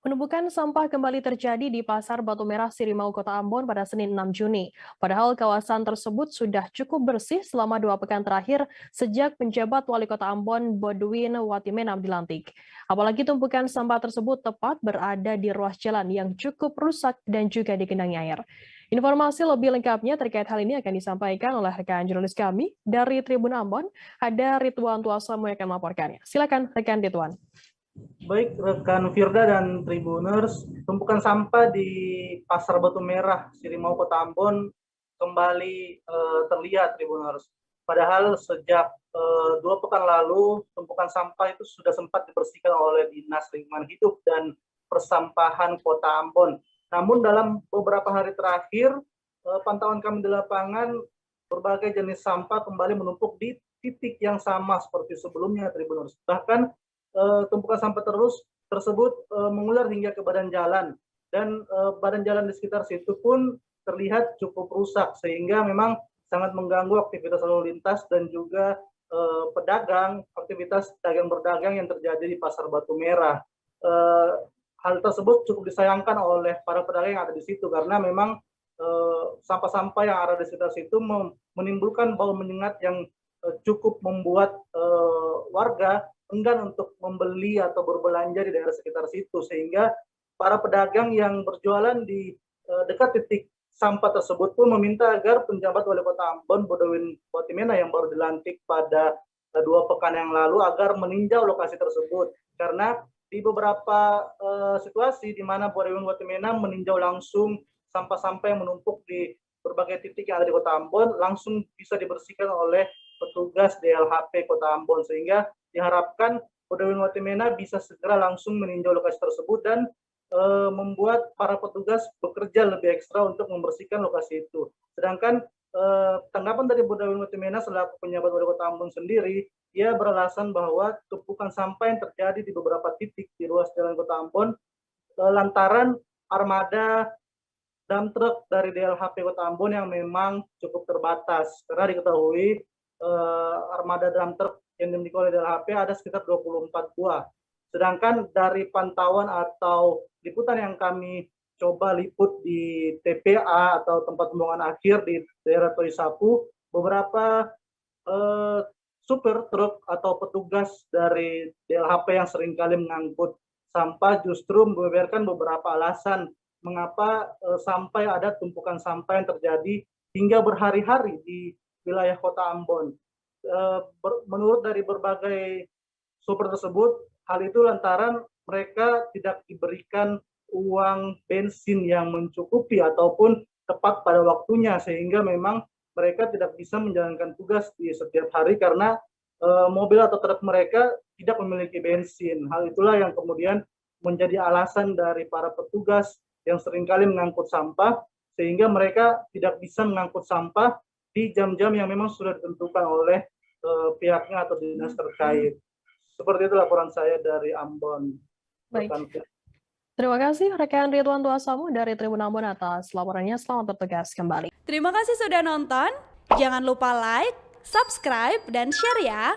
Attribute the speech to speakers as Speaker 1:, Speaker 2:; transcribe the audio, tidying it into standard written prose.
Speaker 1: Penumpukan sampah kembali terjadi di Pasar Batu Merah Sirimau, Kota Ambon pada Senin 6 Juni. Padahal kawasan tersebut sudah cukup bersih selama 2 pekan terakhir sejak penjabat Wali Kota Ambon, Bodwin Watimenam dilantik. Apalagi tumpukan sampah tersebut tepat berada di ruas jalan yang cukup rusak dan juga digenangi air. Informasi lebih lengkapnya terkait hal ini akan disampaikan oleh rekan jurnalis kami dari Tribun Ambon, ada Ridwan Tuasamu yang akan melaporkannya. Silakan rekan Ridwan.
Speaker 2: Baik rekan Firda dan Tribuners, tumpukan sampah di Pasar Batu Merah, Sirimau, Kota Ambon kembali terlihat Tribuners. Padahal sejak 2 pekan lalu, tumpukan sampah itu sudah sempat dibersihkan oleh Dinas Lingkungan Hidup dan Persampahan Kota Ambon. Namun dalam beberapa hari terakhir, pantauan kami di lapangan, berbagai jenis sampah kembali menumpuk di titik yang sama seperti sebelumnya Tribuners. Bahkan tumpukan sampah tersebut mengular hingga ke badan jalan, dan badan jalan di sekitar situ pun terlihat cukup rusak sehingga memang sangat mengganggu aktivitas lalu lintas dan juga aktivitas dagang berdagang yang terjadi di Pasar Batu Merah. Hal tersebut cukup disayangkan oleh para pedagang yang ada di situ karena memang sampah-sampah yang ada di sekitar situ menimbulkan bau menyengat yang cukup membuat warga enggan untuk membeli atau berbelanja di daerah sekitar situ, sehingga para pedagang yang berjualan di dekat titik sampah tersebut pun meminta agar penjabat Wali Kota Ambon, Bodwin Watimenam, yang baru dilantik pada 2 pekan yang lalu, agar meninjau lokasi tersebut. Karena di beberapa situasi di mana Bodwin Watimenam meninjau langsung sampah-sampah yang menumpuk di berbagai titik yang ada di Kota Ambon langsung bisa dibersihkan oleh petugas DLHP Kota Ambon, sehingga diharapkan Bodwin Watimenam bisa segera langsung meninjau lokasi tersebut dan membuat para petugas bekerja lebih ekstra untuk membersihkan lokasi itu. Sedangkan tanggapan dari Bodwin Watimenam selaku penjabat Wali Kota Ambon sendiri, ia beralasan bahwa tumpukan sampah yang terjadi di beberapa titik di ruas jalan Kota Ambon lantaran armada dump truck dari DLHP Kota Ambon yang memang cukup terbatas. Karena diketahui armada dump truck yang dimiliki oleh DLHP ada sekitar 24 buah. Sedangkan dari pantauan atau liputan yang kami coba liput di TPA atau tempat pembuangan akhir di daerah Toisapu, beberapa supir truk atau petugas dari DLHP yang seringkali mengangkut sampah justru membeberkan beberapa alasan mengapa sampai ada tumpukan sampah yang terjadi hingga berhari-hari di wilayah Kota Ambon. Menurut dari berbagai sumber tersebut, hal itu lantaran mereka tidak diberikan uang bensin yang mencukupi ataupun tepat pada waktunya, sehingga memang mereka tidak bisa menjalankan tugas di setiap hari karena mobil atau truk mereka tidak memiliki bensin. Hal itulah yang kemudian menjadi alasan dari para petugas yang seringkali mengangkut sampah, sehingga mereka tidak bisa mengangkut sampah di jam-jam yang memang sudah ditentukan oleh pihaknya atau dinas terkait. Seperti itu laporan saya dari Ambon.
Speaker 1: Baik. Terima kasih rekan Ridwan Tuasamu dari Tribun Ambon atas laporannya. Selamat bertugas kembali.
Speaker 3: Terima kasih sudah nonton. Jangan lupa like, subscribe, dan share ya.